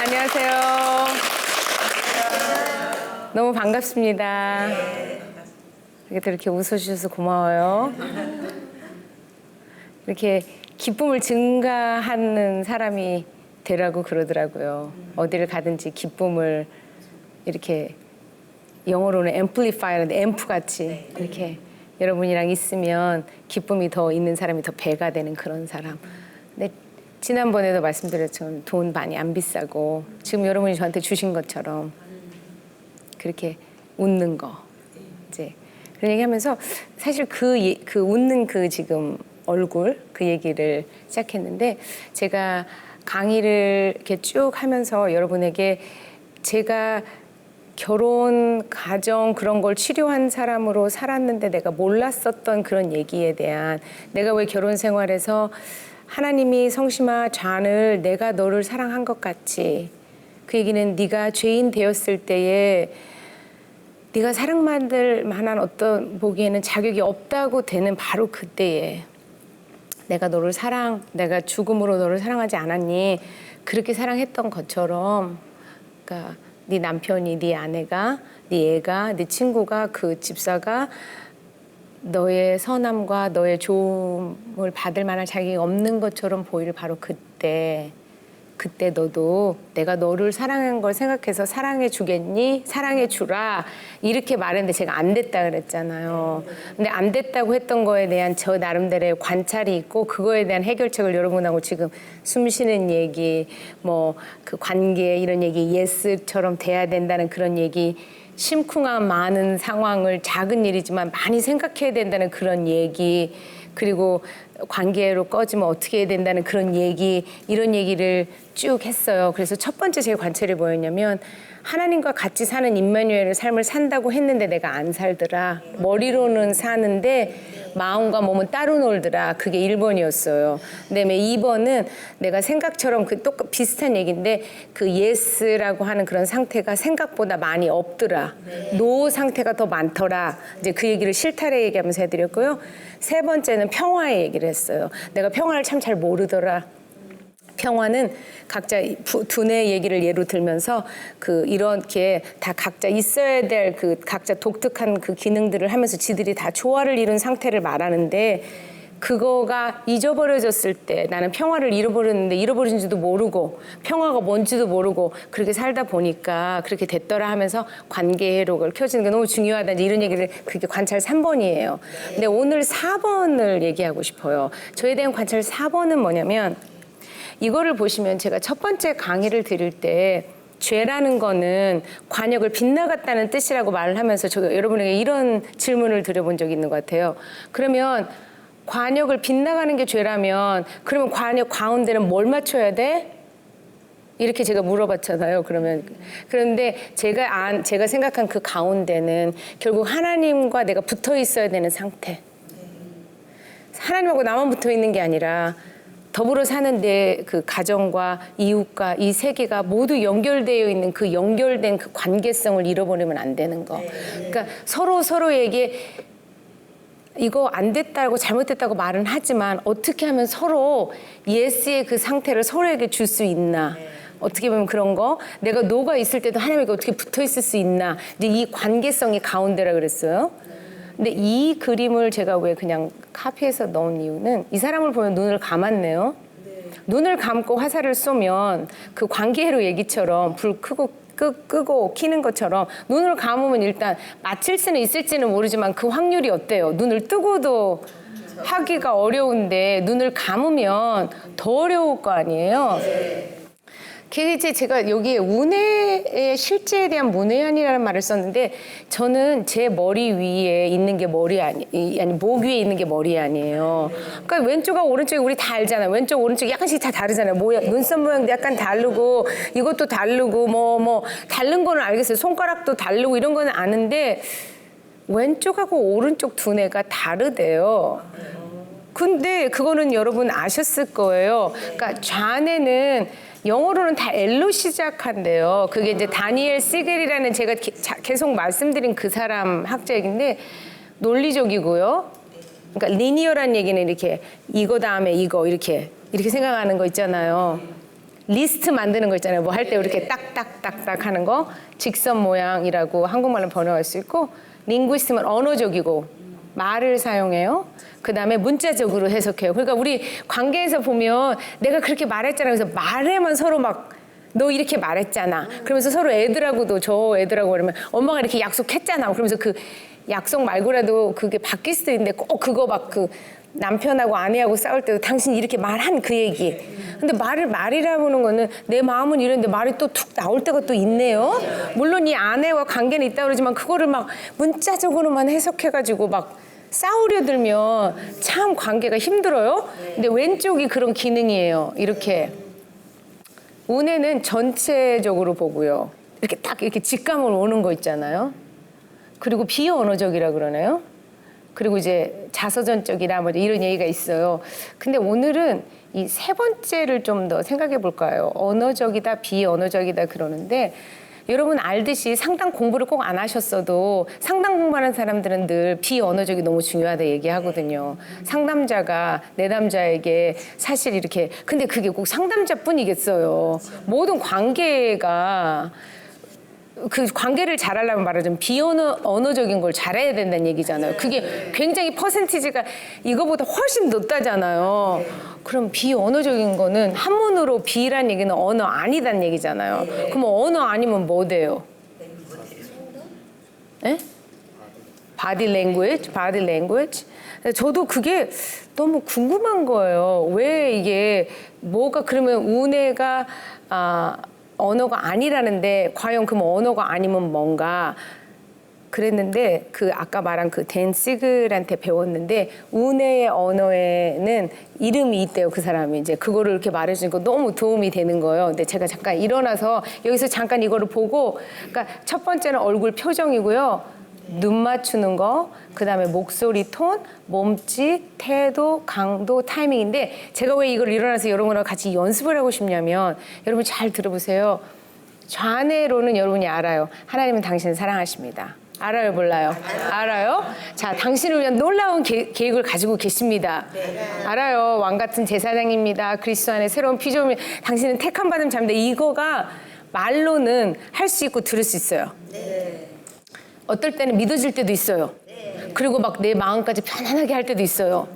안녕하세요. 너무 반갑습니다. 이렇게 웃어주셔서 고마워요. 이렇게 기쁨을 증가하는 사람이 되라고 그러더라고요. 어디를 가든지 기쁨을 이렇게 영어로는 amplify인데 앰프 같이 이렇게 여러분이랑 있으면 기쁨이 더 있는 사람이 더 배가 되는 그런 사람. 근데 지난번에도 말씀드렸지만 돈 많이 안 비싸고 지금 여러분이 저한테 주신 것처럼 그렇게 웃는 거 이제 그런 얘기하면서 사실 그 웃는 그 지금 얼굴 그 얘기를 시작했는데 제가 강의를 이렇게 쭉 하면서 여러분에게 제가 결혼, 가정 그런 걸 치료한 사람으로 살았는데 내가 몰랐었던 그런 얘기에 대한 내가 왜 결혼 생활에서 하나님이 성심아 잔을 내가 너를 사랑한 것 같이 그 얘기는 네가 죄인 되었을 때에 네가 사랑받을 만한 어떤 보기에는 자격이 없다고 되는 바로 그때에 내가 내가 죽음으로 너를 사랑하지 않았니? 그렇게 사랑했던 것처럼 그러니까 네 남편이, 네 아내가, 네 애가, 네 친구가, 그 집사가 너의 선함과 너의 좋음을 받을 만한 자격이 없는 것처럼 보일 바로 그때 너도 내가 너를 사랑한 걸 생각해서 사랑해 주겠니? 사랑해 주라. 이렇게 말했는데 제가 안 됐다 그랬잖아요. 근데 안 됐다고 했던 거에 대한 저 나름대로의 관찰이 있고 그거에 대한 해결책을 여러분하고 지금 숨 쉬는 얘기, 뭐 그 관계 이런 얘기, 예스처럼 돼야 된다는 그런 얘기, 심쿵한 많은 상황을 작은 일이지만 많이 생각해야 된다는 그런 얘기, 그리고 관계로 꺼지면 어떻게 해야 된다는 그런 얘기, 이런 얘기를 쭉 했어요. 그래서 첫 번째 제 관찰이 뭐였냐면 하나님과 같이 사는 임마누엘의 삶을 산다고 했는데 내가 안 살더라. 머리로는 사는데 마음과 몸은 따로 놀더라. 그게 1번이었어요. 그다음에 2번은 내가 생각처럼 비슷한 얘기인데 그 예스라고 하는 그런 상태가 생각보다 많이 없더라. 노 상태가 더 많더라. 이제 그 얘기를 실타래 얘기하면서 해드렸고요. 세 번째는 평화의 얘기를 했어요. 내가 평화를 참 잘 모르더라. 평화는 각자 두뇌 얘기를 예로 들면서 이렇게 다 각자 있어야 될 각자 독특한 그 기능들을 하면서 지들이 다 조화를 이룬 상태를 말하는데 그거가 잊어버려졌을 때 나는 평화를 잃어버렸는데 잃어버린지도 모르고 평화가 뭔지도 모르고 그렇게 살다 보니까 그렇게 됐더라 하면서 관계 회로를 켜지는 게 너무 중요하다 이런 얘기를 그게 관찰 3번이에요. 근데 오늘 4번을 얘기하고 싶어요. 저에 대한 관찰 4번은 뭐냐면 이거를 보시면 제가 첫 번째 강의를 드릴 때 죄라는 거는 관역을 빗나갔다는 뜻이라고 말을 하면서 제가 여러분에게 이런 질문을 드려본 적이 있는 것 같아요. 그러면 관역을 빗나가는 게 죄라면 그러면 관역 가운데는 뭘 맞춰야 돼? 이렇게 제가 물어봤잖아요. 그런데 제가 생각한 그 가운데는 결국 하나님과 내가 붙어 있어야 되는 상태. 하나님하고 나만 붙어 있는 게 아니라 더불어 사는 내 그 가정과 이웃과 이 세계가 모두 연결되어 있는 그 연결된 그 관계성을 잃어버리면 안 되는 거. 그러니까 서로에게 이거 안 됐다고 잘못됐다고 말은 하지만 어떻게 하면 서로 예스의 그 상태를 서로에게 줄 수 있나. 어떻게 보면 그런 거. 내가 노가 있을 때도 하나님에게 어떻게 붙어 있을 수 있나. 이제 이 관계성이 가운데라 그랬어요. 근데 이 그림을 제가 왜 그냥 카피해서 넣은 이유는 이 사람을 보면 눈을 감았네요. 눈을 감고 화살을 쏘면 그 관계로 얘기처럼 불 끄고 키는 것처럼 눈을 감으면 일단 맞힐 수는 있을지는 모르지만 그 확률이 어때요? 눈을 뜨고도 하기가 어려운데 눈을 감으면 더 어려울 거 아니에요? 이제 제가 여기에 운해의 실제에 대한 문외한이라는 말을 썼는데 저는 제 머리 위에 있는 게 목 위에 있는 게 머리 아니에요. 그러니까 왼쪽과 오른쪽이 우리 다 알잖아요. 왼쪽 오른쪽 약간씩 다 다르잖아요. 눈썹 모양도 약간 다르고 이것도 다르고 뭐 다른 거는 알겠어요. 손가락도 다르고 이런 거는 아는데 왼쪽하고 오른쪽 두뇌가 다르대요. 근데 그거는 여러분 아셨을 거예요. 그러니까 좌뇌는 영어로는 다 L로 시작한대요. 그게 이제 다니엘 시겔이라는 제가 계속 말씀드린 그 사람 학자 얘기인데 논리적이고요. 그러니까 리니어란 얘기는 이렇게 이거 다음에 이거 이렇게 생각하는 거 있잖아요. 리스트 만드는 거 있잖아요. 뭐 할 때 이렇게 딱딱딱딱 하는 거. 직선 모양이라고 한국말로 번역할 수 있고, 링구이스트는 언어적이고 말을 사용해요. 그다음에 문자적으로 해석해요. 그러니까 우리 관계에서 보면 내가 그렇게 말했잖아. 그래서 말에만 서로 막 너 이렇게 말했잖아. 그러면서 서로 애들하고도 저 애들하고 그러면 엄마가 이렇게 약속했잖아. 그러면서 그 약속 말고라도 그게 바뀔 수도 있는데 꼭 그거 막 그 남편하고 아내하고 싸울 때도 당신이 이렇게 말한 그 얘기. 근데 말이라 보는 거는 내 마음은 이랬는데 말이 또 툭 나올 때가 또 있네요. 물론 이 아내와 관계는 있다 그러지만 그거를 막 문자적으로만 해석해가지고 막 싸우려 들면 참 관계가 힘들어요. 근데 왼쪽이 그런 기능이에요. 이렇게 운에는 전체적으로 보고요. 이렇게 딱 이렇게 직감으로 오는 거 있잖아요. 그리고 비언어적이라 그러나요? 그리고 이제 자서전적이라 뭐 이런 얘기가 있어요. 근데 오늘은 이 세 번째를 좀 더 생각해 볼까요? 언어적이다, 비언어적이다 그러는데 여러분 알듯이 상담 공부를 꼭 안 하셨어도 상담 공부하는 사람들은 늘 비언어적이 너무 중요하다 얘기하거든요. 상담자가 내담자에게 사실 이렇게 근데 그게 꼭 상담자뿐이겠어요. 모든 관계가 그 관계를 잘하려면 말하자면 비언어적인 걸 잘해야 된다는 얘기잖아요. 그게 굉장히 퍼센티지가 이거보다 훨씬 높다잖아요. 그럼 비언어적인 거는 한문으로 비란 얘기는 언어 아니다는 얘기잖아요. 그럼 언어 아니면 뭐 돼요? 에? 바디 랭귀지? 바디 랭귀지? 저도 그게 너무 궁금한 거예요. 왜 이게 뭐가 그러면 운해가 언어가 아니라는데 과연 그럼 언어가 아니면 뭔가 그랬는데 그 아까 말한 그 댄 시글한테 배웠는데 운해의 언어에는 이름이 있대요. 그 사람이 이제 그거를 이렇게 말해주니까 너무 도움이 되는 거예요. 근데 제가 잠깐 일어나서 여기서 잠깐 이거를 보고 그러니까 첫 번째는 얼굴 표정이고요. 눈 맞추는 거, 그 다음에 목소리 톤, 몸짓, 태도, 강도, 타이밍인데 제가 왜 이걸 일어나서 여러분과 같이 연습을 하고 싶냐면 여러분 잘 들어보세요. 좌뇌로는 여러분이 알아요. 하나님은 당신을 사랑하십니다. 알아요, 몰라요? 알아요? 자, 당신을 위한 놀라운 계획을 가지고 계십니다. 알아요. 왕 같은 제사장입니다. 그리스도 안에 새로운 피조물, 당신은 택함 받은 자입니다. 이거가 말로는 할 수 있고 들을 수 있어요. 어떨 때는 믿어질 때도 있어요. 그리고 막 내 마음까지 편안하게 할 때도 있어요.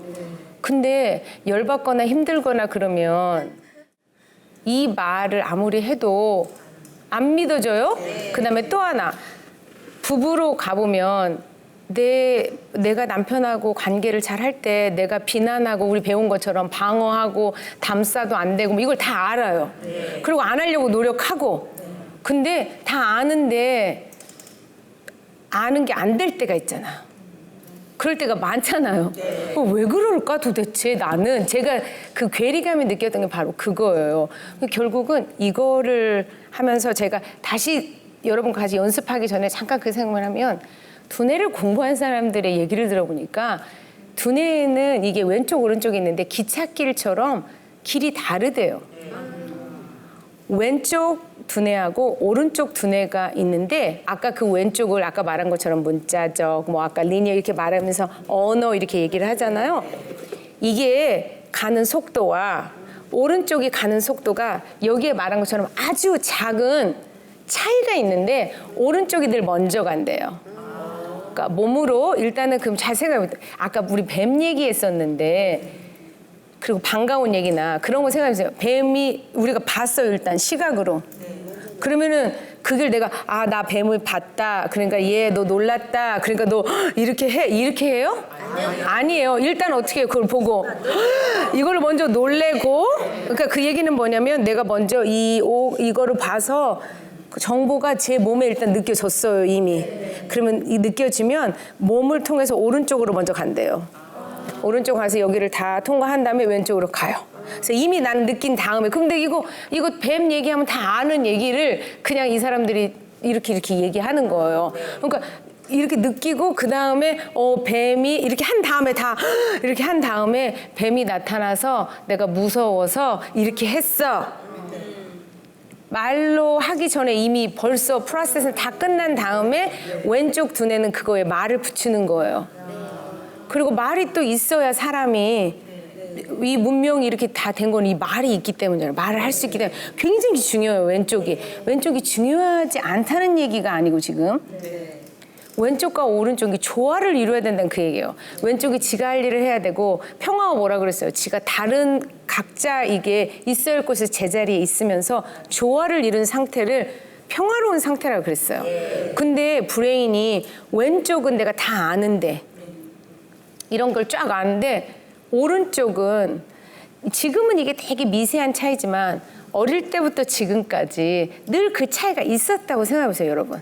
근데 열받거나 힘들거나 그러면 이 말을 아무리 해도 안 믿어져요. 그다음에 또 하나 부부로 가보면 내가 남편하고 관계를 잘 할 때 내가 비난하고 우리 배운 것처럼 방어하고 담싸도 안 되고 뭐 이걸 다 알아요. 그리고 안 하려고 노력하고 근데 다 아는데 아는 게 안 될 때가 있잖아. 그럴 때가 많잖아요. 왜 그럴까 도대체 나는 제가 그 괴리감이 느꼈던 게 바로 그거예요. 결국은 이거를 하면서 제가 다시 여러분과 같이 연습하기 전에 잠깐 그 생각을 하면 두뇌를 공부한 사람들의 얘기를 들어보니까 두뇌에는 이게 왼쪽 오른쪽이 있는데 기찻길처럼 길이 다르대요. 왼쪽 두뇌하고 오른쪽 두뇌가 있는데 아까 그 왼쪽을 아까 말한 것처럼 문자적 뭐 아까 리니어 이렇게 말하면서 언어 이렇게 얘기를 하잖아요. 이게 가는 속도와 오른쪽이 가는 속도가 여기에 말한 것처럼 아주 작은 차이가 있는데 오른쪽이 늘 먼저 간대요. 그러니까 몸으로 일단은 그럼 잘 생각해보세요. 아까 우리 뱀 얘기했었는데 그리고 반가운 얘기나 그런 거 생각해보세요. 뱀이 우리가 봤어요. 일단 시각으로. 그러면은 그걸 내가 나 뱀을 봤다. 그러니까 얘 너 놀랐다. 그러니까 너 이렇게 해. 이렇게 해요? 아니에요. 일단 어떻게 해요? 그걸 보고 이걸 먼저 놀래고 그러니까 그 얘기는 뭐냐면 내가 먼저 이거를 봐서 그 정보가 제 몸에 일단 느껴졌어요. 이미. 그러면 이 느껴지면 몸을 통해서 오른쪽으로 먼저 간대요. 오른쪽 가서 여기를 다 통과한 다음에 왼쪽으로 가요. 그래서 이미 나는 느낀 다음에 근데 이거 뱀 얘기하면 다 아는 얘기를 그냥 이 사람들이 이렇게 얘기하는 거예요. 그러니까 이렇게 느끼고 그 다음에 뱀이 이렇게 한 다음에 다 이렇게 한 다음에 뱀이 나타나서 내가 무서워서 이렇게 했어. 말로 하기 전에 이미 벌써 프로세스는 다 끝난 다음에 왼쪽 두뇌는 그거에 말을 붙이는 거예요. 그리고 말이 또 있어야 사람이 이 문명이 이렇게 다 된 건 이 말이 있기 때문이잖아요. 말을 할 수 있기 때문에 굉장히 중요해요. 왼쪽이 중요하지 않다는 얘기가 아니고 지금 왼쪽과 오른쪽이 조화를 이루어야 된다는 그 얘기예요. 왼쪽이 지가 할 일을 해야 되고 평화가 뭐라 그랬어요? 지가 다른 각자 이게 있어야 할 곳에 제자리에 있으면서 조화를 이룬 상태를 평화로운 상태라고 그랬어요. 근데 브레인이 왼쪽은 내가 다 아는데 이런 걸 쫙 아는데 오른쪽은 지금은 이게 되게 미세한 차이지만 어릴 때부터 지금까지 늘 그 차이가 있었다고 생각해보세요, 여러분.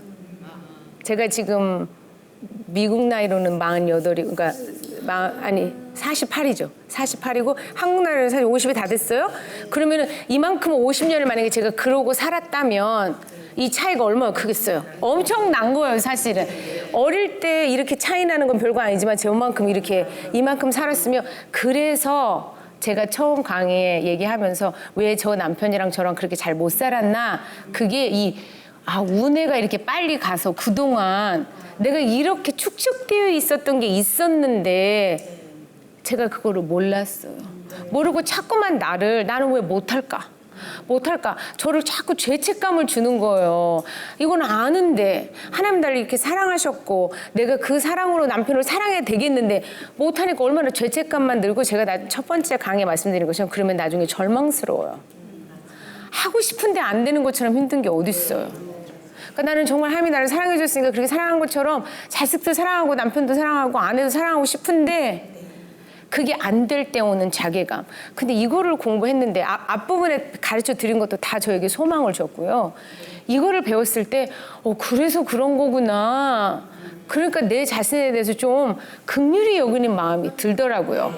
제가 지금 미국 나이로는 48이, 그러니까 48이죠. 48이고 한국 나이로는 사실 50이 다 됐어요. 그러면은 이만큼 50년을 만약에 제가 그러고 살았다면 이 차이가 얼마나 크겠어요. 엄청 난 거예요, 사실은. 어릴 때 이렇게 차이 나는 건 별거 아니지만 저만큼 이렇게 이만큼 살았으면 그래서 제가 처음 강의에 얘기하면서 왜 저 남편이랑 저랑 그렇게 잘 못 살았나 그게 운해가 이렇게 빨리 가서 그동안 내가 이렇게 축적되어 있었던 게 있었는데 제가 그거를 몰랐어요. 모르고 자꾸만 나는 왜 못할까? 저를 자꾸 죄책감을 주는 거예요. 이건 아는데 하나님 나를 이렇게 사랑하셨고 내가 그 사랑으로 남편을 사랑해야 되겠는데 못하니까 얼마나 죄책감만 들고 제가 첫 번째 강의에 말씀드린 것처럼 그러면 나중에 절망스러워요. 하고 싶은데 안 되는 것처럼 힘든 게 어디 있어요. 그러니까 나는 정말 하나님이 나를 사랑해 줬으니까 그렇게 사랑한 것처럼 자식도 사랑하고 남편도 사랑하고 아내도 사랑하고 싶은데 그게 안 될 때 오는 자괴감. 근데 이거를 공부했는데 앞부분에 가르쳐 드린 것도 다 저에게 소망을 줬고요. 이거를 배웠을 때 그래서 그런 거구나. 그러니까 내 자신에 대해서 좀 긍휼히 여기는 마음이 들더라고요.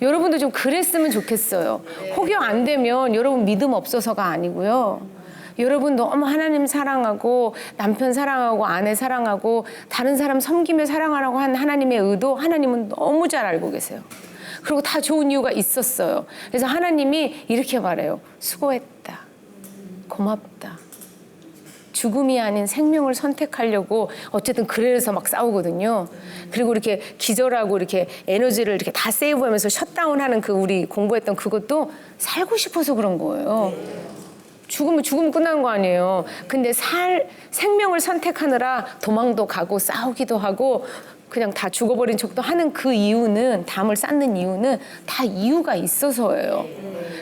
여러분도 좀 그랬으면 좋겠어요. 혹여 안 되면 여러분 믿음 없어서가 아니고요. 여러분 너무 하나님 사랑하고 남편 사랑하고 아내 사랑하고 다른 사람 섬기며 사랑하라고 한 하나님의 의도 하나님은 너무 잘 알고 계세요. 그리고 다 좋은 이유가 있었어요. 그래서 하나님이 이렇게 말해요. 수고했다. 고맙다. 죽음이 아닌 생명을 선택하려고 어쨌든 그래서 막 싸우거든요. 그리고 이렇게 기절하고 이렇게 에너지를 이렇게 다 세이브하면서 셧다운하는 그 우리 공부했던 그것도 살고 싶어서 그런 거예요. 죽으면 끝난 거 아니에요. 근데 생명을 선택하느라 도망도 가고 싸우기도 하고 그냥 다 죽어버린 척도 하는 그 이유는 담을 쌓는 이유는 다 이유가 있어서예요.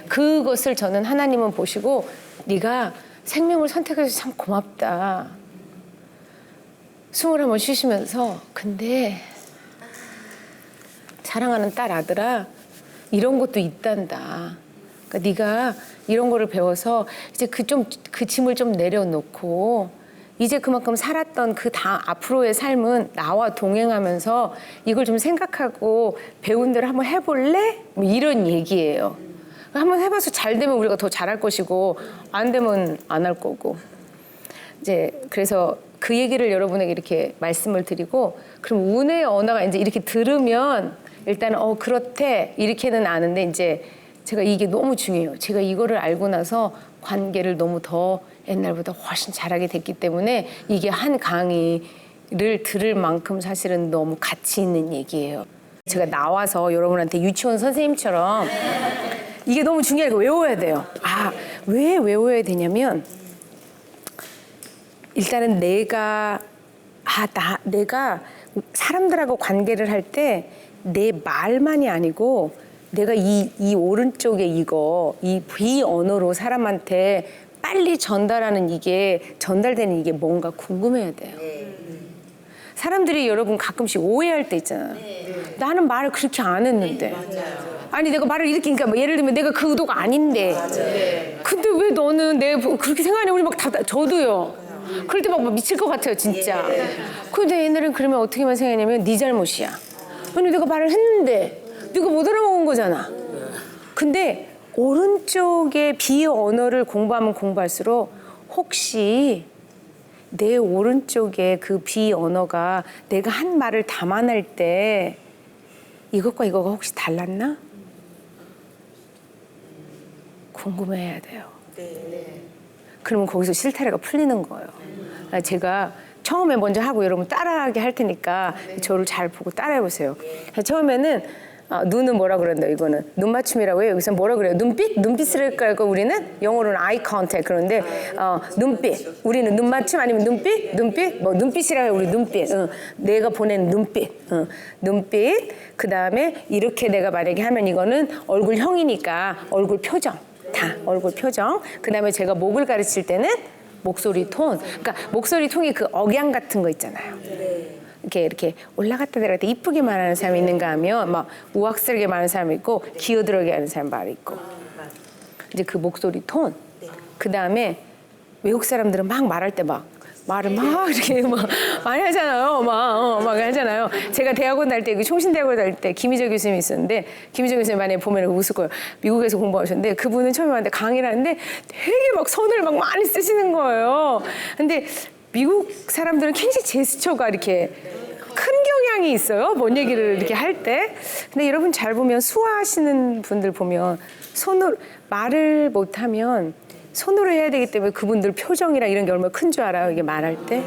그것을 저는 하나님은 보시고 네가 생명을 선택해서 참 고맙다. 숨을 한번 쉬시면서 근데 사랑하는 딸 아들아 이런 것도 있단다. 그러니까 네가 이런 거를 배워서 이제 그 짐을 좀 내려놓고 이제 그만큼 살았던 앞으로의 삶은 나와 동행하면서 이걸 좀 생각하고 배운 대로 한번 해볼래? 뭐 이런 얘기예요. 한번 해봐서 잘 되면 우리가 더 잘할 것이고 안 되면 안 할 거고 이제 그래서 그 얘기를 여러분에게 이렇게 말씀을 드리고 그럼 운의 언어가 이제 이렇게 들으면 일단은 그렇대 이렇게는 아는데 이제 제가 이게 너무 중요해요. 제가 이거를 알고 나서 관계를 너무 더 옛날보다 훨씬 잘하게 됐기 때문에 이게 한 강의를 들을 만큼 사실은 너무 가치 있는 얘기예요. 제가 나와서 여러분한테 유치원 선생님처럼 이게 너무 중요하니까 외워야 돼요. 왜 외워야 되냐면 일단은 내가 사람들하고 관계를 할 때 내 말만이 아니고 내가 이 오른쪽에 이 비언어로 사람한테 빨리 전달되는 이게 뭔가 궁금해야 돼요. 사람들이 여러분 가끔씩 오해할 때 있잖아요. 나는 말을 그렇게 안 했는데. 아니 내가 말을 이렇게 그러니까 예를 들면 내가 그 의도가 아닌데. 근데 왜 너는 그렇게 생각하냐 우리 막 저도요. 그럴 때 막 미칠 것 같아요 진짜. 근데 옛날엔 그러면 어떻게만 생각하냐면 네 잘못이야. 아니 내가 말을 했는데 네가 못 알아먹은 거잖아. 근데 오른쪽의 비언어를 공부하면 공부할수록 혹시 내 오른쪽에 그 비언어가 내가 한 말을 담아낼 때 이것과 이거가 혹시 달랐나? 궁금해야 돼요. 그러면 거기서 실타래가 풀리는 거예요. 제가 처음에 먼저 하고 여러분 따라하게 할 테니까 저를 잘 보고 따라해 보세요. 처음에는 눈은 뭐라 그런다 이거는 눈 맞춤이라고 해요. 여기서 뭐라 그래요? 눈빛? 눈빛을 깔고 우리는 영어로는 eye contact 그런데 눈빛. 우리는 눈 맞춤 아니면 눈빛? 눈빛? 뭐 눈빛이라고 해요. 우리 눈빛. 내가 보낸 눈빛. 눈빛. 그 다음에 이렇게 내가 만약에 하면 이거는 얼굴형이니까 얼굴 표정. 다 얼굴 표정. 그 다음에 제가 목을 가르칠 때는 목소리 톤. 그러니까 목소리 톤이 그 억양 같은 거 있잖아요. 이렇게 올라갔다 내려갔다 이쁘게 말하는 사람이 있는가 하면 막 우악스럽게 말하는 사람이 있고 기어들어게 하는 사람 말이 있고 이제 그 목소리 톤. 그 다음에 외국 사람들은 막 말할 때 막 말을 막 이렇게 막 많이 하잖아요. 막 하잖아요. 제가 대학원 다닐 때 총신대학원 다닐 때 김희재 교수님이 있었는데 김희재 교수님 만약에 보면 웃을 거예요. 미국에서 공부하셨는데 그분은 처음에 왔는데 강의를 하는데 되게 막 손을 막 많이 쓰시는 거예요. 근데 미국 사람들은 굉장히 제스처가 이렇게 큰 경향이 있어요. 뭔 얘기를 이렇게 할 때. 근데 여러분 잘 보면 수화하시는 분들 보면 손으로 말을 못하면 손으로 해야 되기 때문에 그분들 표정이랑 이런 게 얼마나 큰 줄 알아요. 이게 말할 때.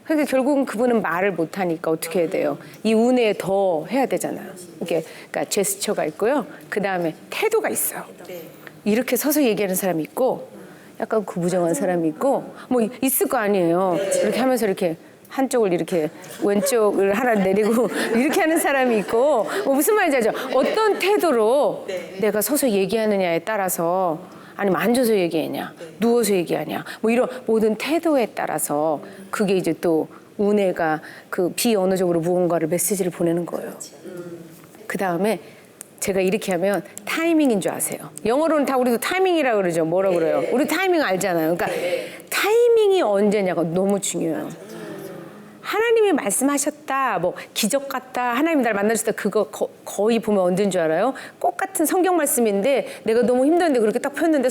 그러니까 결국은 그분은 말을 못하니까 어떻게 해야 돼요? 이 운에 더 해야 되잖아요. 이게 그러니까 제스처가 있고요. 그 다음에 태도가 있어요. 이렇게 서서 얘기하는 사람이 있고 약간 구부정한 사람이 있고 뭐 있을 거 아니에요. 이렇게 하면서 이렇게 한쪽을 이렇게 왼쪽을 하나 내리고 이렇게 하는 사람이 있고 뭐 무슨 말인지 알죠? 어떤 태도로 내가 서서 얘기하느냐에 따라서 아니면 앉아서 얘기하냐 누워서 얘기하냐 뭐 이런 모든 태도에 따라서 그게 이제 또 운해가 그 비언어적으로 무언가를 메시지를 보내는 거예요. 그 다음에 제가 이렇게 하면 타이밍인 줄 아세요. 영어로는 다 우리도 타이밍이라고 그러죠. 뭐라 그래요? 우리 타이밍 알잖아요. 그러니까 타이밍이 언제냐가 너무 중요해요. 하나님이 말씀하셨다, 뭐 기적 같다, 하나님이 날 만나주셨다 그거 거의 보면 언제인 줄 알아요? 똑같은 성경 말씀인데 내가 너무 힘들었는데 그렇게 딱 폈는데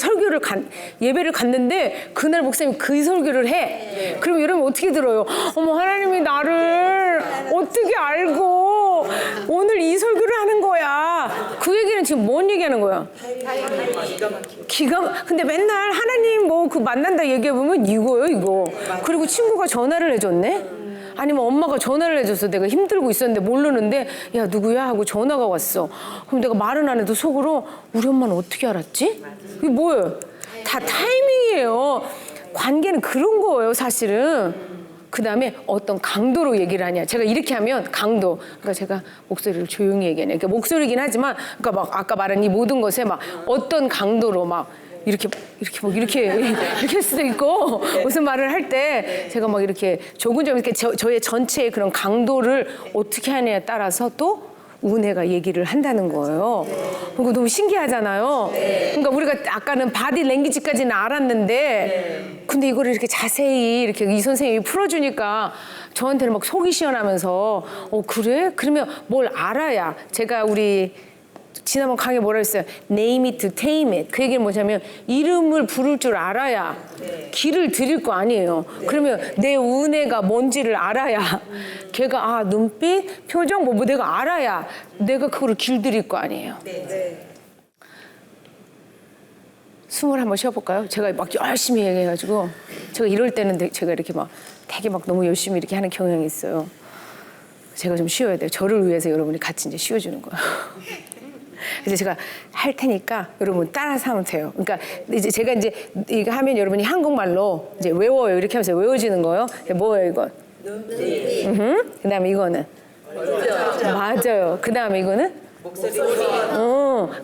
예배를 갔는데 그날 목사님이 그 설교를 해. 그럼 여러분 어떻게 들어요? 어머 하나님이 나를 어떻게 알고 오늘 이 설교를 하는 거야. 그 얘기는 지금 뭔 얘기하는 거야? 근데 맨날 하나님 뭐 그 만난다 얘기해보면 이거요 이거. 그리고 친구가 전화를 해줬네? 아니면 엄마가 전화를 해줘서 내가 힘들고 있었는데 모르는데 야 누구야 하고 전화가 왔어. 그럼 내가 말은 안 해도 속으로 우리 엄마는 어떻게 알았지? 이게 뭐예요? 다 타이밍이에요. 관계는 그런 거예요 사실은. 그 다음에 어떤 강도로 얘기를 하냐. 제가 이렇게 하면 강도. 그러니까 제가 목소리를 조용히 얘기하냐. 그러니까 목소리긴 하지만 그러니까 막 아까 말한 이 모든 것에 막 어떤 강도로 막 이렇게 할 수도 있고 무슨 말을 할 때 제가 막 이렇게 조근조근 이렇게 저의 전체의 그런 강도를 어떻게 하냐에 따라서 또 운해가 얘기를 한다는 거예요. 그거 너무 신기하잖아요. 그러니까 우리가 아까는 바디 랭귀지까지는 알았는데 근데 이거를 이렇게 자세히 이렇게 이 선생님이 풀어주니까 저한테는 막 속이 시원하면서 그래? 그러면 뭘 알아야 제가 우리 지난번 강의 뭐라 했어요? Name it to tame it. 그 얘기는 뭐냐면 이름을 부를 줄 알아야 길을 들일 거 아니에요. 그러면 내 운해가 뭔지를 알아야 걔가 눈빛, 표정 뭐 내가 알아야 내가 그거를 길들일 거 아니에요. 숨을 한번 쉬어볼까요? 제가 막 열심히 얘기해가지고 제가 이럴 때는 제가 이렇게 막 되게 막 너무 열심히 이렇게 하는 경향이 있어요. 제가 좀 쉬어야 돼요. 저를 위해서 여러분이 같이 이제 쉬어주는 거예요. 그래서 제가 할 테니까 여러분 따라서 하면 돼요. 그러니까 이제 제가 이제 이거 하면 여러분이 한국말로 이제 외워요. 이렇게 하면서 외워지는 거예요. 뭐예요 이거? 그다음에 이거는 맞아요. 그다음에 이거는 목소리.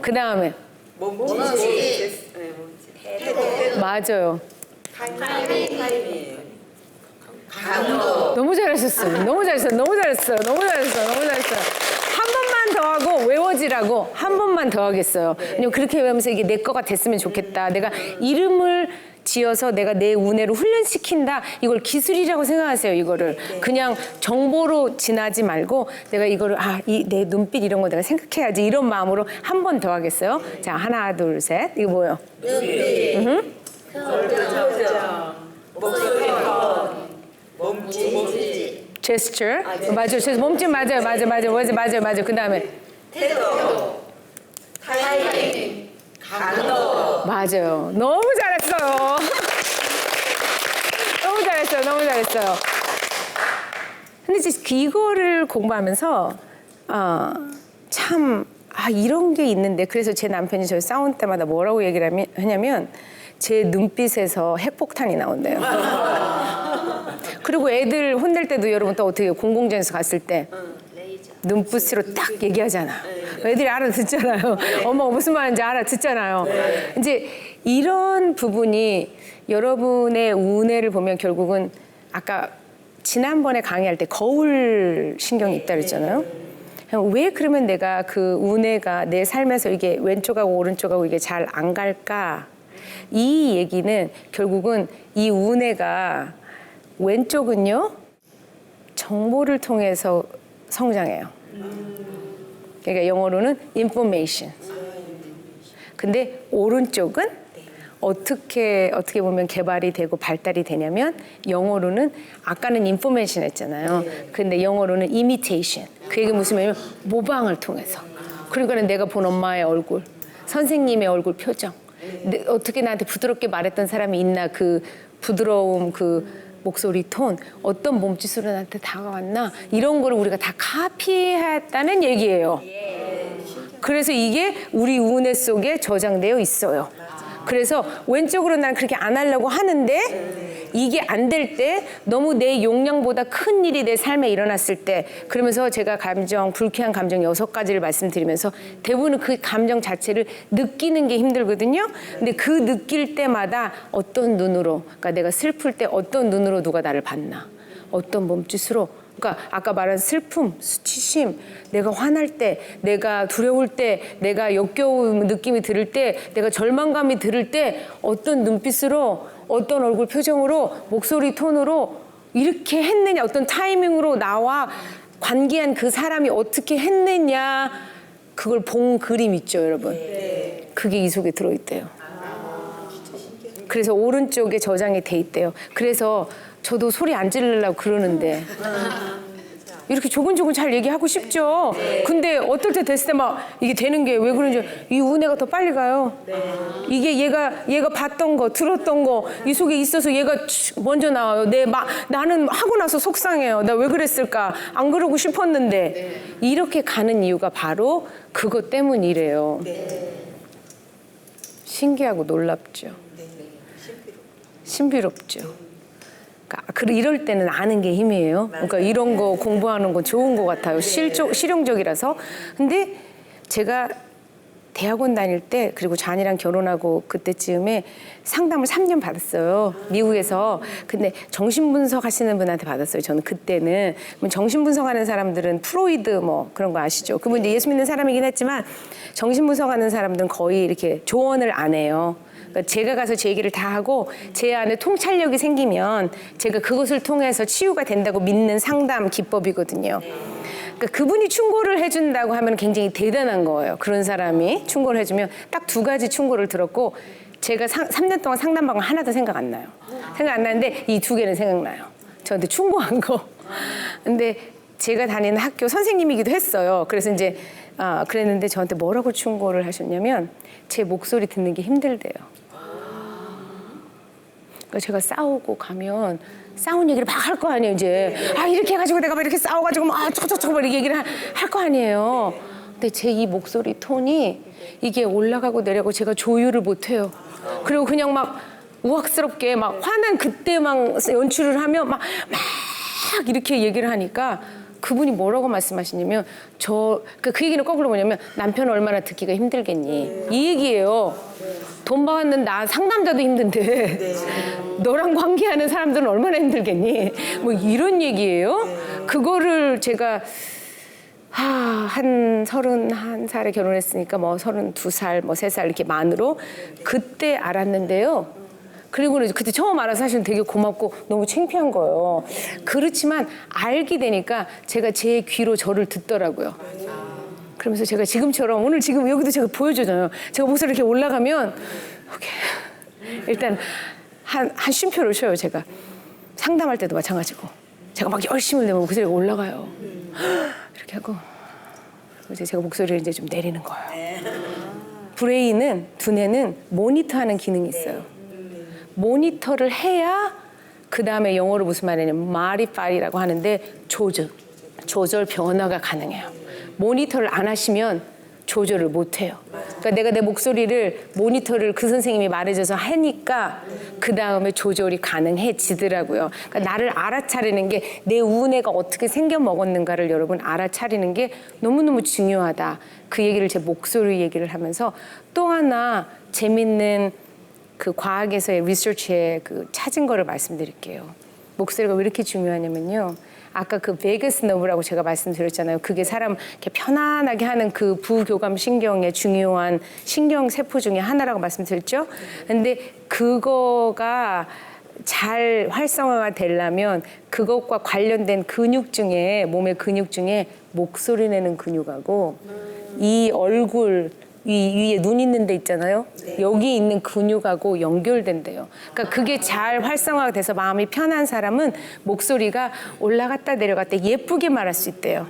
그다음에 몸짓. 맞아요. 너무 잘하셨어요. 한 번만 더 하고 외워지라고 한 번만 더 하겠어요. 왜냐면 그렇게 하면서 이게 내 거가 됐으면 좋겠다. 내가 이름을 지어서 내가 내 운해를 훈련시킨다. 이걸 기술이라고 생각하세요. 이거를 그냥 정보로 지나지 말고 내가 이거를 내 눈빛 이런 거 내가 생각해야지 이런 마음으로 한 번 더 하겠어요. 자 하나 둘 셋. 이거 뭐예요? 눈빛, 목소리, 몸짓, 제스처. 맞아요. 몸짓 맞아요. 그 다음에 태도, 타이밍, 강도. 맞아요. 너무 잘했어요. 너무 잘했어요. 근데 이제 이거를 공부하면서 이런 게 있는데 그래서 제 남편이 저희 싸울 때마다 뭐라고 얘기를 하냐면 제 눈빛에서 핵폭탄이 나온대요. 그리고 애들 혼낼 때도 여러분 또 어떻게 공공장에서 갔을 때 눈빛으로 딱 얘기하잖아. 애들이 알아듣잖아요. 엄마가 무슨 말인지 알아듣잖아요. 이제 이런 부분이 여러분의 운해를 보면 결국은 아까 지난번에 강의할 때 거울 신경이 있다 그랬잖아요. 왜 그러면 내가 그 운해가 내 삶에서 이게 왼쪽하고 오른쪽하고 이게 잘 안 갈까? 이 얘기는 결국은 이 운해가 왼쪽은요 정보를 통해서 성장해요. 그러니까 영어로는 information. 근데 오른쪽은 어떻게 보면 개발이 되고 발달이 되냐면 영어로는 아까는 information 했잖아요. 근데 영어로는 imitation. 그 얘기 무슨 말이냐면 모방을 통해서. 그러니까 내가 본 엄마의 얼굴, 선생님의 얼굴 표정, 어떻게 나한테 부드럽게 말했던 사람이 있나 그 부드러움 그 목소리 톤, 어떤 몸짓으로 나한테 다가왔나 이런 거를 우리가 다 카피했다는 얘기예요. 그래서 이게 우리 운해 속에 저장되어 있어요. 그래서 왼쪽으로 난 그렇게 안 하려고 하는데 이게 안 될 때 너무 내 용량보다 큰 일이 내 삶에 일어났을 때 그러면서 제가 불쾌한 감정 6가지를 말씀드리면서 대부분 그 감정 자체를 느끼는 게 힘들거든요. 근데 그 느낄 때마다 어떤 눈으로 그러니까 내가 슬플 때 어떤 눈으로 누가 나를 봤나 어떤 몸짓으로 그러니까 아까 말한 슬픔, 수치심, 내가 화날 때, 내가 두려울 때, 내가 역겨운 느낌이 들을 때, 내가 절망감이 들을 때 어떤 눈빛으로, 어떤 얼굴 표정으로, 목소리 톤으로 이렇게 했느냐, 어떤 타이밍으로 나와 관계한 그 사람이 어떻게 했느냐 그걸 본 그림 있죠, 여러분. 그게 이 속에 들어있대요. 그래서 오른쪽에 저장이 돼 있대요. 그래서 저도 소리 안 지르려고 그러는데 이렇게 조근조근 잘 얘기하고 싶죠. 근데 어떨 때 됐을 때 막 이게 되는 게 왜 그런지 이 운해가 더 빨리 가요. 이게 얘가 봤던 거 들었던 거 이 속에 있어서 얘가 먼저 나와요. 나는 하고 나서 속상해요. 나 왜 그랬을까 안 그러고 싶었는데 이렇게 가는 이유가 바로 그것 때문이래요. 신기하고 놀랍죠. 신비롭죠. 이럴 때는 아는 게 힘이에요. 그러니까 이런 거 공부하는 건 좋은 것 같아요. 실용적이라서. 근데 제가 대학원 다닐 때 그리고 잔이랑 결혼하고 그때쯤에 상담을 3년 받았어요. 미국에서. 근데 정신분석 하시는 분한테 받았어요. 저는 그때는. 정신분석 하는 사람들은 프로이드 뭐 그런 거 아시죠? 그분 이제 예수 믿는 사람이긴 했지만 정신분석 하는 사람들은 거의 이렇게 조언을 안 해요. 그러니까 제가 가서 제 얘기를 다 하고 제 안에 통찰력이 생기면 제가 그것을 통해서 치유가 된다고 믿는 상담 기법이거든요. 그러니까 그분이 충고를 해준다고 하면 굉장히 대단한 거예요. 그런 사람이 충고를 해주면 딱 2가지 충고를 들었고 제가 3년 동안 상담받은 거 하나도 생각 안 나요. 생각 안 나는데 이 2개는 생각나요. 저한테 충고한 거. 근데 제가 다니는 학교 선생님이기도 했어요. 그래서 이제 그랬는데 저한테 뭐라고 충고를 하셨냐면 제 목소리 듣는 게 힘들대요. 그러니까 제가 싸우고 가면 싸운 얘기를 막 할 거 아니에요. 이제 이렇게 해가지고 내가 막 이렇게 싸워가지고 막 촉촉촉 이렇게 얘기를 할 거 아니에요. 근데 제 이 목소리 톤이 이게 올라가고 내려가고 제가 조율을 못해요. 그리고 그냥 막 우악스럽게 막 화난 그때 막 연출을 하면 막 이렇게 얘기를 하니까 그분이 뭐라고 말씀하시냐면 그 얘기는 거꾸로 뭐냐면 남편은 얼마나 듣기가 힘들겠니 이 얘기예요. 돈 받는 나 상담자도 힘든데 너랑 관계하는 사람들은 얼마나 힘들겠니 뭐 이런 얘기예요. 그거를 제가 한 31살에 결혼했으니까 뭐 32살 뭐 3살 이렇게 만으로 그때 알았는데요. 그리고 그때 처음 알아서 사실은 되게 고맙고 너무 창피한 거예요. 그렇지만 알게 되니까 제가 제 귀로 저를 듣더라고요. 그러면서 제가 지금처럼 오늘 지금 여기도 제가 보여주잖아요. 제가 목소리 이렇게 올라가면 일단 한 쉼표를 쉬어요. 제가 상담할 때도 마찬가지고 제가 막 열심히 내면 목소리가 올라가요. 이렇게 하고 이제 제가 목소리를 이제 좀 내리는 거예요. 브레인은 두뇌는 모니터하는 기능이 있어요. 모니터를 해야 그 다음에 영어로 무슨 말이냐면 modify라고 하는데 조절 변화가 가능해요. 모니터를 안 하시면 조절을 못 해요. 그러니까 내가 내 목소리를 모니터를 그 선생님이 말해줘서 하니까 그 다음에 조절이 가능해지더라고요. 그러니까 나를 알아차리는 게 내 우뇌가 어떻게 생겨 먹었는가를 여러분 알아차리는 게 너무너무 중요하다. 그 얘기를 제 목소리 얘기를 하면서 또 하나 재밌는 그 과학에서의 리서치에 그 찾은 거를 말씀드릴게요. 목소리가 왜 이렇게 중요하냐면요. 아까 그 베거스 너브라고 제가 말씀드렸잖아요. 그게 사람 이렇게 편안하게 하는 그 부교감 신경의 중요한 신경 세포 중에 하나라고 말씀드렸죠. 근데 그거가 잘 활성화가 되려면 그것과 관련된 근육 중에 몸의 근육 중에 목소리 내는 근육하고 이 얼굴 위에 눈 있는 데 있잖아요. 여기 있는 근육하고 연결된대요. 그러니까 그게 잘 활성화가 돼서 마음이 편한 사람은 목소리가 올라갔다 내려갔다 예쁘게 말할 수 있대요.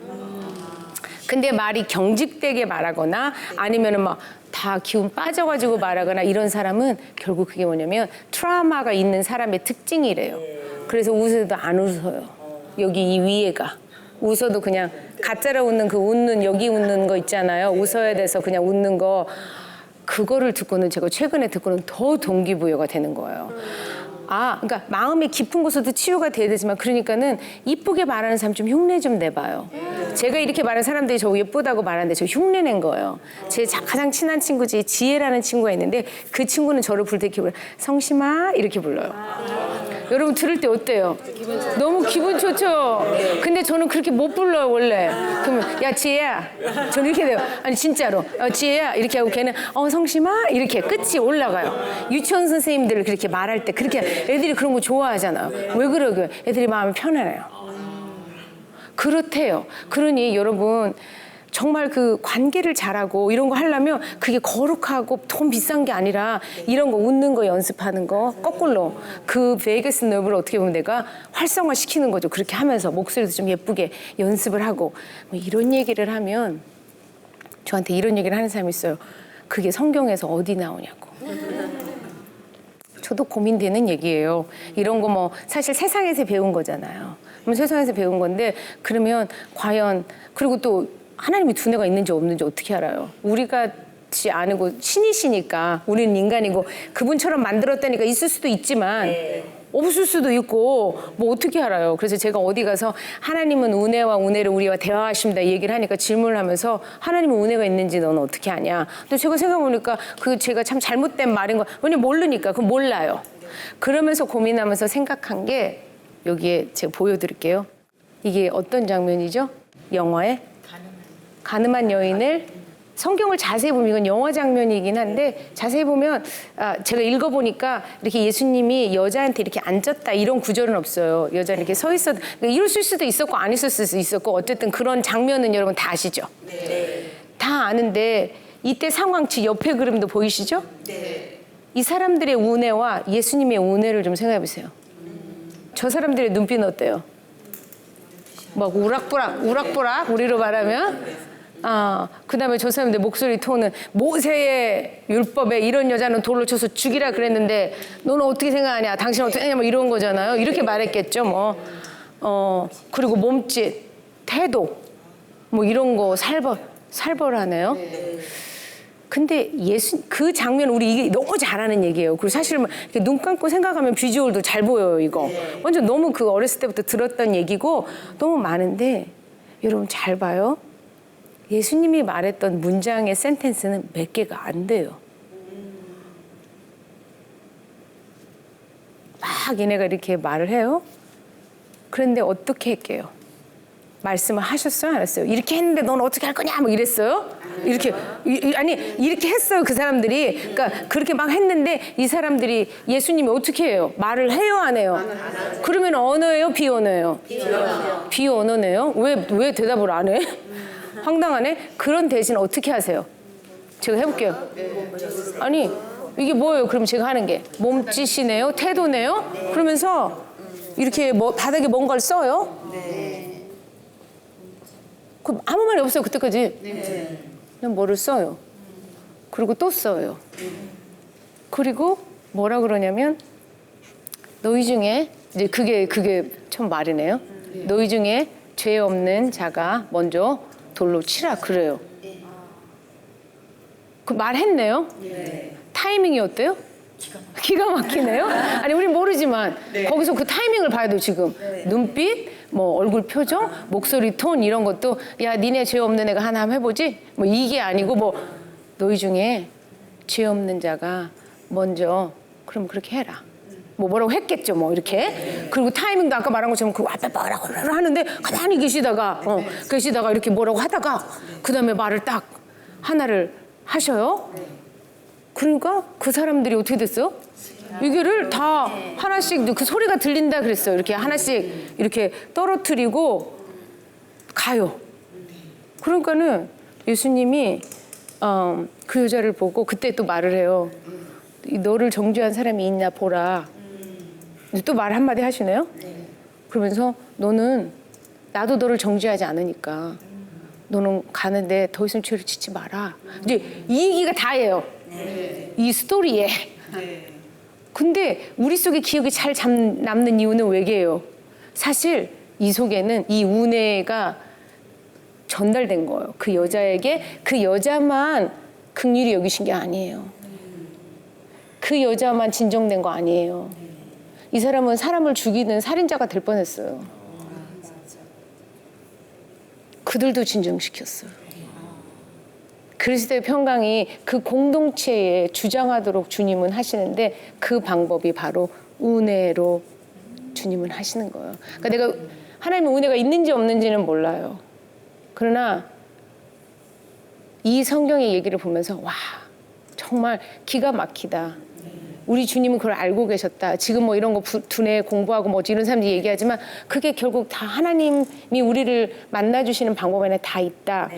근데 말이 경직되게 말하거나 아니면은 막 다 기운 빠져가지고 말하거나 이런 사람은 결국 그게 뭐냐면 트라우마가 있는 사람의 특징이래요. 그래서 웃어도 안 웃어요. 여기 이 위에가. 웃어도 그냥 가짜로 웃는 그 웃는 여기 웃는 거 있잖아요. 웃어야 돼서 그냥 웃는 거 그거를 듣고는 제가 최근에 듣고는 더 동기부여가 되는 거예요. 아, 그러니까 마음이 깊은 곳에도 치유가 돼야 되지만 그러니까는 이쁘게 말하는 사람 좀 흉내 좀 내봐요. 제가 이렇게 말하는 사람들이 저 예쁘다고 말하는데 저 흉내 낸 거예요. 제 가장 친한 친구지 지혜라는 친구가 있는데 그 친구는 저를 부를 때 이렇게 불러요. 성심아 이렇게 불러요. 여러분 들을 때 어때요? 너무 기분 좋죠? 근데 저는 그렇게 못 불러요 원래. 그러면 야 지혜야 저는 이렇게 돼요. 아니 진짜로 지혜야 이렇게 하고 걔는 성심아 이렇게 끝이 올라가요. 유치원 선생님들 그렇게 말할 때 그렇게 애들이 그런 거 좋아하잖아요. 왜 그러게? 애들이 마음이 편안해요. 그렇대요. 그러니 여러분 정말 그 관계를 잘하고 이런 거 하려면 그게 거룩하고 돈 비싼 게 아니라 이런 거 웃는 거 연습하는 거 거꾸로 그 베이거스 너브를 어떻게 보면 내가 활성화시키는 거죠. 그렇게 하면서 목소리도 좀 예쁘게 연습을 하고 뭐 이런 얘기를 하면 저한테 이런 얘기를 하는 사람이 있어요. 그게 성경에서 어디 나오냐고. 저도 고민되는 얘기예요. 이런 거 뭐 사실 세상에서 배운 거잖아요. 세상에서 배운 건데 그러면 과연 그리고 또 하나님이 두뇌가 있는지 없는지 어떻게 알아요? 우리가 아니고 신이시니까 우리는 인간이고 그분처럼 만들었다니까 있을 수도 있지만 없을 수도 있고 뭐 어떻게 알아요? 그래서 제가 어디 가서 하나님은 은혜와 은혜를 우리와 대화하십니다 이 얘기를 하니까 질문을 하면서 하나님은 은혜가 있는지 너는 어떻게 아냐? 근데 제가 생각해보니까 그 제가 참 잘못된 말인 거 왜냐면 모르니까 그건 몰라요. 그러면서 고민하면서 생각한 게 여기에 제가 보여드릴게요. 이게 어떤 장면이죠? 영화에 가늠한 여인을 성경을 자세히 보면 이건 영화 장면이긴 한데 자세히 보면 제가 읽어보니까 이렇게 예수님이 여자한테 이렇게 앉았다 이런 구절은 없어요. 여자 이렇게 서 있어도 이랬을 수도 있었고 안 있었을 수도 있었고 어쨌든 그런 장면은 여러분 다 아시죠? 네. 다 아는데 이때 상황 옆에 그림도 보이시죠? 네. 이 사람들의 운해와 예수님의 운해를 좀 생각해 보세요. 저 사람들의 눈빛은 어때요? 막 우락부락 우리로 말하면 그다음에 저 사람들 목소리 톤은 모세의 율법에 이런 여자는 돌로 쳐서 죽이라 그랬는데 너는 어떻게 생각하냐? 당신은 어떻게 하냐? 뭐 이런 거잖아요. 이렇게 말했겠죠. 뭐 그리고 몸짓, 태도 뭐 이런 거 살벌하네요. 근데 그 장면 우리 이게 너무 잘하는 얘기예요. 그리고 사실 이렇게 눈 감고 생각하면 비주얼도 잘 보여요. 이거 완전 너무 그 어렸을 때부터 들었던 얘기고 너무 많은데 여러분 잘 봐요. 예수님이 말했던 문장의 센텐스는 몇 개가 안 돼요. 막 얘네가 이렇게 말을 해요. 그런데 어떻게 할게요? 말씀을 하셨어요? 안 했어요? 이렇게 했는데 넌 어떻게 할 거냐? 뭐 이랬어요? 이렇게 아니 이렇게 했어요 그 사람들이. 그러니까 그렇게 막 했는데 이 사람들이 예수님이 어떻게 해요? 말을 해요 안 해요? 그러면 언어예요 비언어예요? 비언어네요. 왜 대답을 안 해? 황당하네. 그런 대신 어떻게 하세요? 제가 해볼게요. 아니 이게 뭐예요? 그럼 제가 하는 게 몸짓이네요, 태도네요. 그러면서 이렇게 바닥에 뭔가를 써요. 그 아무 말이 없어요 그때까지. 그냥 뭐를 써요. 그리고 또 써요. 그리고 뭐라 그러냐면 너희 중에 이제 그게 참 말이네요. 너희 중에 죄 없는 자가 먼저 돌로 치라 그래요. 그 말했네요? 네. 타이밍이 어때요? 기가 막히네요? 아니 우린 모르지만 거기서 그 타이밍을 봐야 돼요 지금. 눈빛, 뭐 얼굴 표정, 목소리 톤 이런 것도 야 니네 죄 없는 애가 하나 한번 해보지? 뭐 이게 아니고 뭐 너희 중에 죄 없는 자가 먼저 그럼 그렇게 해라. 뭐 뭐라고 했겠죠 뭐 이렇게. 그리고 타이밍도 아까 말한 것처럼 그 앞에 뭐라고 하는데 가만히 계시다가 계시다가 이렇게 뭐라고 하다가 그 다음에 말을 딱 하나를 하셔요. 그러니까 그 사람들이 어떻게 됐어? 이거를 다 하나씩 그 소리가 들린다 그랬어요. 이렇게 하나씩 이렇게 떨어뜨리고 가요. 그러니까는 예수님이 그 여자를 보고 그때 또 말을 해요. 너를 정죄한 사람이 있냐 보라. 또 말 한마디 하시네요. 그러면서 너는 나도 너를 정죄하지 않으니까 너는 가는데 더 이상 죄를 짓지 마라. 이제 이 얘기가 다예요. 이 스토리에. 근데 우리 속에 기억이 잘 남는 이유는 왜게요? 사실 이 속에는 이 운해가 전달된 거예요. 그 여자에게 그 여자만 긍휼히 여기신 게 아니에요. 그 여자만 진정된 거 아니에요. 이 사람은 사람을 죽이는 살인자가 될 뻔했어요. 그들도 진정시켰어요. 그리스도의 평강이 그 공동체에 주장하도록 주님은 하시는데 그 방법이 바로 은혜로 주님은 하시는 거예요. 그러니까 내가 하나님의 은혜가 있는지 없는지는 몰라요. 그러나 이 성경의 얘기를 보면서 와 정말 기가 막히다. 우리 주님은 그걸 알고 계셨다. 지금 뭐 이런 거 두뇌 공부하고 뭐 이런 사람들이 얘기하지만 그게 결국 다 하나님이 우리를 만나주시는 방법 안에 다 있다.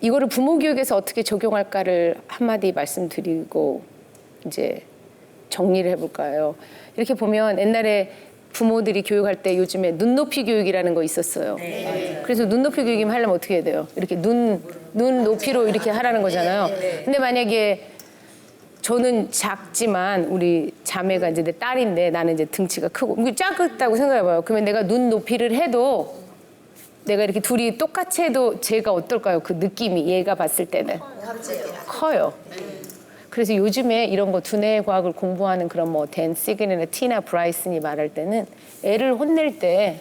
이거를 부모 교육에서 어떻게 적용할까를 한마디 말씀드리고 이제 정리를 해볼까요? 이렇게 보면 옛날에 부모들이 교육할 때 요즘에 눈높이 교육이라는 거 있었어요. 그래서 눈높이 교육이면 하려면 어떻게 해야 돼요? 이렇게 눈 높이로 이렇게 하라는 거잖아요. 근데 만약에 저는 작지만 우리 자매가 이제 내 딸인데 나는 이제 등치가 크고 이게 작다고 생각해봐요. 그러면 내가 눈 높이를 해도 내가 이렇게 둘이 똑같이 해도 제가 어떨까요? 그 느낌이 얘가 봤을 때는 커요. 그래서 요즘에 이런 거 두뇌 과학을 공부하는 그런 뭐 댄 시그널이나 티나 브라이슨이 말할 때는 애를 혼낼 때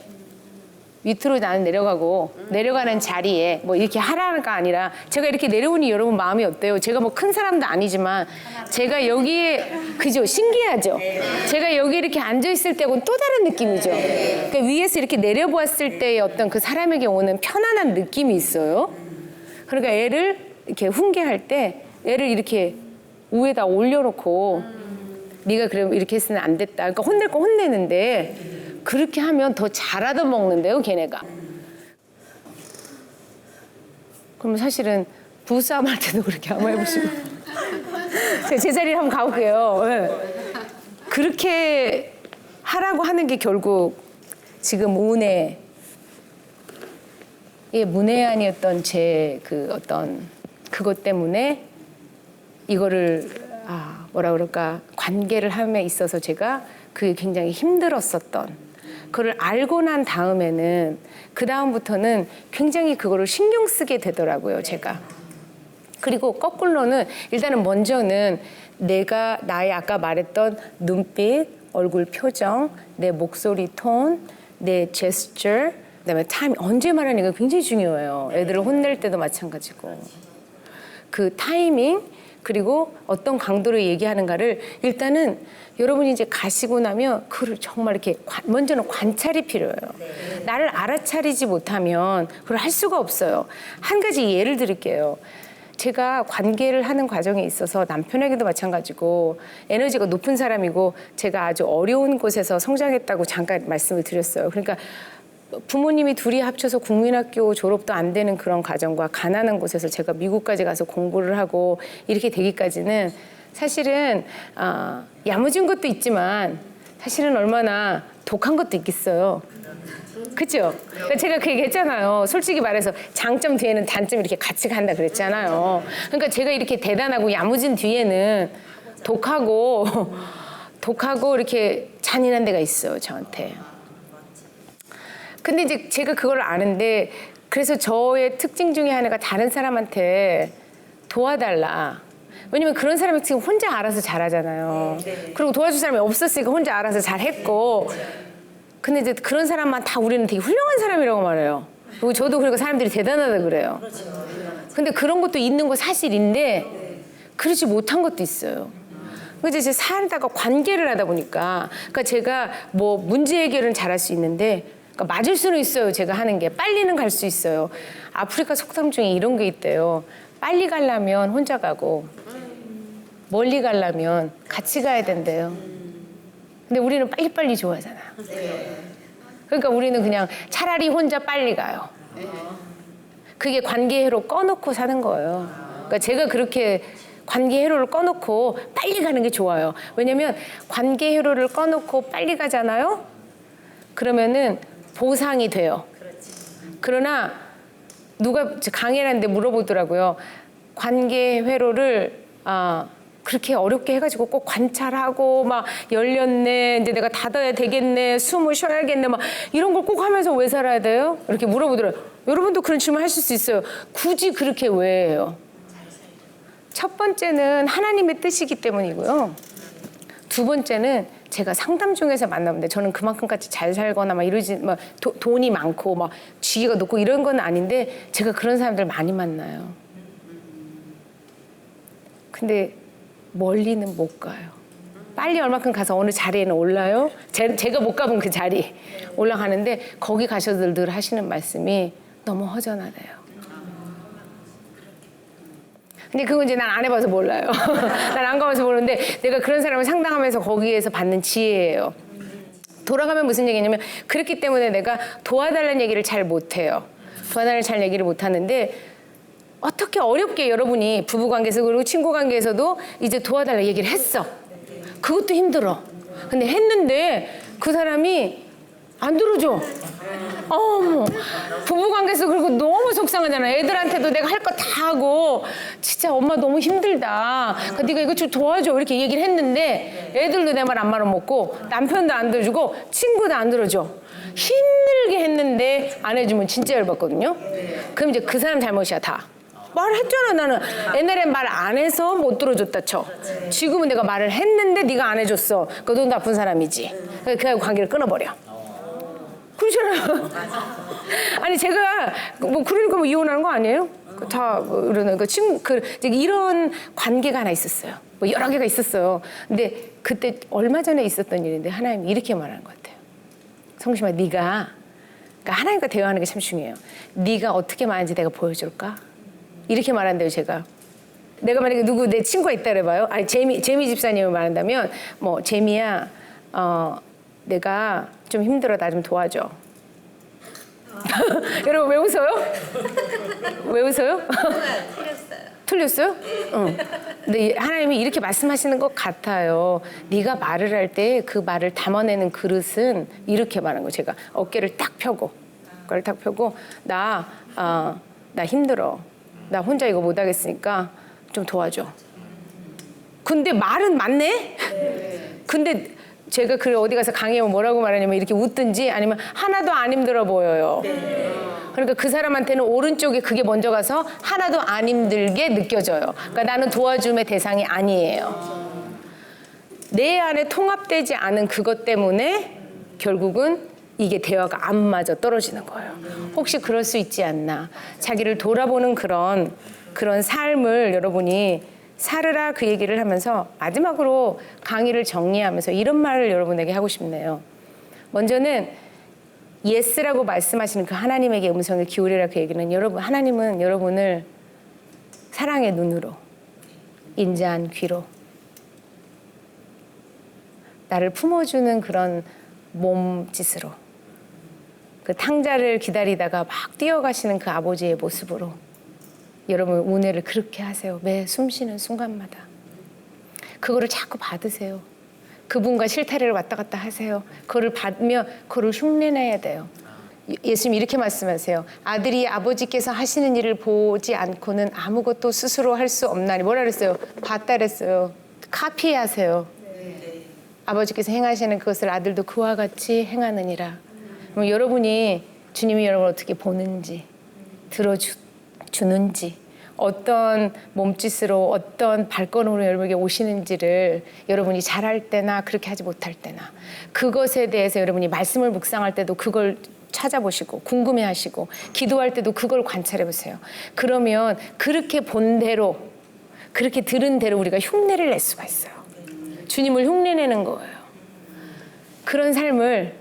밑으로 나는 내려가고 내려가는 자리에 뭐 이렇게 하라가 아니라 제가 이렇게 내려오니 여러분 마음이 어때요? 제가 뭐 큰 사람도 아니지만 제가 여기에 그죠? 신기하죠? 제가 여기 이렇게 앉아 있을 때하고는 또 다른 느낌이죠. 그러니까 위에서 이렇게 내려보았을 때의 어떤 그 사람에게 오는 편안한 느낌이 있어요. 그러니까 애를 이렇게 훈계할 때 애를 이렇게 위에다 올려놓고 네가 그럼 이렇게 했으면 안 됐다. 그러니까 혼낼 거 혼내는데 그렇게 하면 더 잘 얻어먹는데요, 걔네가. 그럼 사실은 부부싸움 할 때도 그렇게 한번 해보시고. 제가 제 자리를 한번 가볼게요. 네. 그렇게 하라고 하는 게 결국 지금 은혜의 문외한이었던 제 그 어떤 그것 때문에 이거를 뭐라 그럴까 관계를 함에 있어서 제가 그게 굉장히 힘들었었던 그걸 알고 난 다음에는 그 다음부터는 굉장히 그거를 신경 쓰게 되더라고요 제가. 그리고 거꾸로는 일단은 먼저는 내가 나의 아까 말했던 눈빛, 얼굴 표정, 내 목소리 톤, 내 제스처, 그다음에 타임 언제 말하는 게 굉장히 중요해요. 애들을 혼낼 때도 마찬가지고 그 타이밍 그리고 어떤 강도로 얘기하는가를 일단은 여러분이 이제 가시고 나면 그걸 정말 이렇게 먼저는 관찰이 필요해요. 나를 알아차리지 못하면 그걸 할 수가 없어요. 한 가지 예를 드릴게요. 제가 관계를 하는 과정에 있어서 남편에게도 마찬가지고 에너지가 높은 사람이고 제가 아주 어려운 곳에서 성장했다고 잠깐 말씀을 드렸어요. 그러니까 부모님이 둘이 합쳐서 국민학교 졸업도 안 되는 그런 가정과 가난한 곳에서 제가 미국까지 가서 공부를 하고 이렇게 되기까지는 사실은 야무진 것도 있지만 사실은 얼마나 독한 것도 있겠어요. 그죠? 그러니까 제가 그 얘기 했잖아요. 솔직히 말해서 장점 뒤에는 단점 이렇게 같이 간다 그랬잖아요. 그러니까 제가 이렇게 대단하고 야무진 뒤에는 독하고 이렇게 잔인한 데가 있어요, 저한테. 근데 이제 제가 그걸 아는데 그래서 저의 특징 중에 하나가 다른 사람한테 도와달라. 왜냐면 그런 사람이 지금 혼자 알아서 잘하잖아요. 그리고 도와줄 사람이 없었으니까 혼자 알아서 잘했고. 근데 이제 그런 사람만 다 우리는 되게 훌륭한 사람이라고 말해요. 그리고 저도 그러니까 사람들이 대단하다 그래요. 근데 그런 것도 있는 거 사실인데 그러지 못한 것도 있어요. 그래서 이제 살다가 관계를 하다 보니까 그러니까 제가 뭐 문제 해결은 잘할 수 있는데 그러니까 맞을 수는 있어요. 제가 하는 게 빨리는 갈 수 있어요. 아프리카 속담 중에 이런 게 있대요. 빨리 가려면 혼자 가고 멀리 가려면 같이 가야 된대요. 근데 우리는 빨리빨리 좋아하잖아요. 그러니까 우리는 그냥 차라리 혼자 빨리 가요. 그게 관계 회로 꺼놓고 사는 거예요. 그러니까 제가 그렇게 관계 회로를 꺼놓고 빨리 가는 게 좋아요. 왜냐면 관계 회로를 꺼놓고 빨리 가잖아요. 그러면은 보상이 돼요. 그러나 누가 강의를 하는데 물어보더라고요. 관계 회로를 그렇게 어렵게 해가지고 꼭 관찰하고 막 열렸네, 이제 내가 닫아야 되겠네, 숨을 쉬어야겠네, 막 이런 걸 꼭 하면서 왜 살아야 돼요? 이렇게 물어보더라고요. 여러분도 그런 질문 하실 수 있어요. 굳이 그렇게 왜 해요? 첫 번째는 하나님의 뜻이기 때문이고요. 두 번째는 제가 상담 중에서 만나는데 저는 그만큼까지 잘 살거나 막 이러지, 막 돈이 많고 막 지위가 높고 이런 건 아닌데 제가 그런 사람들 많이 만나요. 근데 멀리는 못 가요. 빨리 얼마큼 가서 어느 자리에는 올라요. 제가 못 가본 그 자리 올라가는데 거기 가셔서 늘 하시는 말씀이 너무 허전하대요. 근데 그건 이제 난 안 해봐서 몰라요. 난 안 가봐서 모르는데 내가 그런 사람을 상담하면서 거기에서 받는 지혜예요. 돌아가면 무슨 얘기냐면 그렇기 때문에 내가 도와달라는 얘기를 잘 못해요. 도와달라는 잘 얘기를 못하는데 어떻게 어렵게 여러분이 부부관계에서 그리고 친구관계에서도 이제 도와달라 얘기를 했어. 그것도 힘들어. 근데 했는데 그 사람이 안 들어줘. 어머, 부부관계에서 그리고 너무 속상하잖아. 애들한테도 내가 할 거 다 하고 진짜 엄마 너무 힘들다. 그러니까 네가 이거 좀 도와줘 이렇게 얘기를 했는데 애들도 내 말 안 말아먹고 남편도 안 들어주고 친구도 안 들어줘. 힘들게 했는데 안 해주면 진짜 열받거든요. 그럼 이제 그 사람 잘못이야 다. 말했잖아. 나는 옛날엔 말 안 해서 못 들어줬다 쳐. 지금은 내가 말을 했는데 네가 안 해줬어. 그거 너 나쁜 사람이지. 그 관계를 끊어버려. 그렇잖아요. 아니 제가 뭐 그러니까 뭐 이혼하는 거 아니에요? 다 뭐 이러는 그 친구 이런 관계가 하나 있었어요. 뭐 여러 개가 있었어요. 근데 그때 얼마 전에 있었던 일인데 하나님이 이렇게 말하는 것 같아요. 성심아, 네가 그러니까 하나님과 대화하는 게 참 중요해요. 네가 어떻게 말하는지 내가 보여줄까? 이렇게 말한대요, 제가. 내가 만약에 누구 내 친구가 있다 그래봐요. 아니 제미 집사님을 말한다면 뭐 제미야, 내가 좀 힘들어. 나 좀 도와줘. 여러분 왜 웃어요? 왜 웃어요? 틀렸어요? 응. 근데 하나님이 이렇게 말씀하시는 것 같아요. 네가 말을 할 때 그 말을 담아내는 그릇은 이렇게 말하는 거. 제가 어깨를 딱 펴고 나 힘들어. 나 혼자 이거 못하겠으니까 좀 도와줘. 근데 말은 맞네? 근데 제가 그 어디 가서 강의하면 뭐라고 말하냐면 이렇게 웃든지 아니면 하나도 안 힘들어 보여요. 그러니까 그 사람한테는 오른쪽에 그게 먼저 가서 하나도 안 힘들게 느껴져요. 그러니까 나는 도와줌의 대상이 아니에요. 내 안에 통합되지 않은 그것 때문에 결국은 이게 대화가 안 맞아 떨어지는 거예요. 혹시 그럴 수 있지 않나. 자기를 돌아보는 그런 삶을 여러분이 살으라 그 얘기를 하면서 마지막으로 강의를 정리하면서 이런 말을 여러분에게 하고 싶네요. 먼저는 예스라고 말씀하시는 그 하나님에게 음성을 기울이라 그 얘기는 하나님은 여러분을 사랑의 눈으로, 인자한 귀로, 나를 품어주는 그런 몸짓으로, 그 탕자를 기다리다가 막 뛰어가시는 그 아버지의 모습으로 여러분 은혜를 그렇게 하세요. 매 숨쉬는 순간마다. 그거를 자꾸 받으세요. 그분과 실타래를 왔다 갔다 하세요. 그거를 받으며 그거를 흉내내야 돼요. 예수님 이렇게 말씀하세요. 아들이 아버지께서 하시는 일을 보지 않고는 아무것도 스스로 할 수 없나니. 뭐라 그랬어요? 봤다 그랬어요. 카피하세요. 아버지께서 행하시는 그것을 아들도 그와 같이 행하느니라. 그럼 여러분이 주님이 여러분을 어떻게 보는지, 들어주는지, 어떤 몸짓으로 어떤 발걸음으로 여러분에게 오시는지를 여러분이 잘할 때나 그렇게 하지 못할 때나 그것에 대해서 여러분이 말씀을 묵상할 때도 그걸 찾아보시고 궁금해하시고 기도할 때도 그걸 관찰해 보세요. 그러면 그렇게 본 대로 그렇게 들은 대로 우리가 흉내를 낼 수가 있어요. 주님을 흉내내는 거예요. 그런 삶을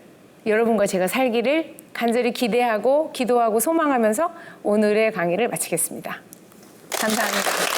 여러분과 제가 살기를 간절히 기대하고 기도하고 소망하면서 오늘의 강의를 마치겠습니다. 감사합니다.